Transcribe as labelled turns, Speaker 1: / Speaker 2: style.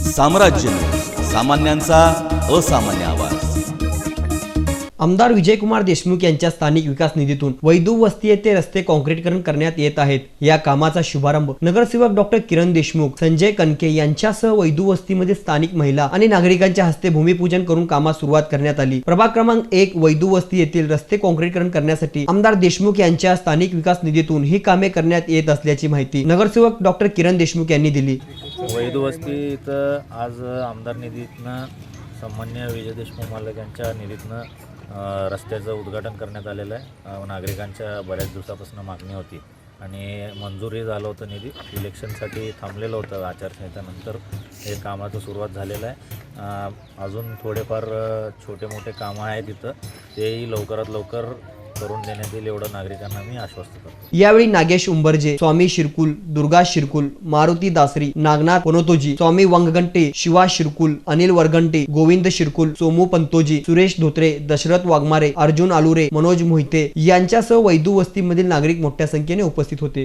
Speaker 1: साम्राज्य सामान्यांचा असामान्य आवाज।
Speaker 2: आमदार विजयकुमार देशमुख यांच्या स्थानिक विकास निधीतून वैदू वस्ती येथे रस्ते काँक्रीटीकरण करण्यात येत आहेत। या कामाचा शुभारंभ नगरसेवक डॉक्टर किरण देशमुख, संजय कनके यांच्यासह वैदू वस्तीमध्ये स्थानिक महिला आणि नागरिकांच्या हस्ते भूमिपूजन करून कामास सुरुवात करण्यात आली। प्रभाग क्रमांक 1 वैदू वस्ती येथील रस्ते काँक्रीटीकरण करण्यासाठी आमदार देशमुख यांच्या स्थानिक विकास निधीतून ही कामे करण्यात येत असल्याची माहिती नगरसेवक डॉक्टर किरण देशमुख यांनी दिली।
Speaker 3: वैदू वस्ती इथं आज आमदार निधीतनं सन्मान्य विजय देशमुख मालक यांच्या निधीतनं रस्त्याचं उद्घाटन करण्यात आलेलं आहे। नागरिकांच्या बऱ्याच दिवसापासून मागणी होती आणि मंजुरी झालं होतं निधी। इलेक्शनसाठी थांबलेलं होतं आचारसंहितेनंतर हे कामाचं सुरुवात झालेलं आहे। अजून थोडेफार छोटे मोठे कामं आहेत तिथं, तेही लवकरात लवकर करून देण्यात येईल एवढं नागरिकांना मी आश्वस्त करतो।
Speaker 2: यावेळी नागेश उंबरजे, स्वामी शिरकुल, दुर्गा शिरकुल, मारुती दासरी, नागनाथ पनोतोजी, स्वामी वंगगंटे, शिवा शिरकुल, अनिल वरगंटे, गोविंद शिरकुल, सोमू पंतोजी, सुरेश धोत्रे, दशरथ वाघमारे, अर्जुन आलुरे, मनोज मोहिते यांच्यासह वैदू वस्तीमधील नागरिक मोठ्या संख्येने उपस्थित होते।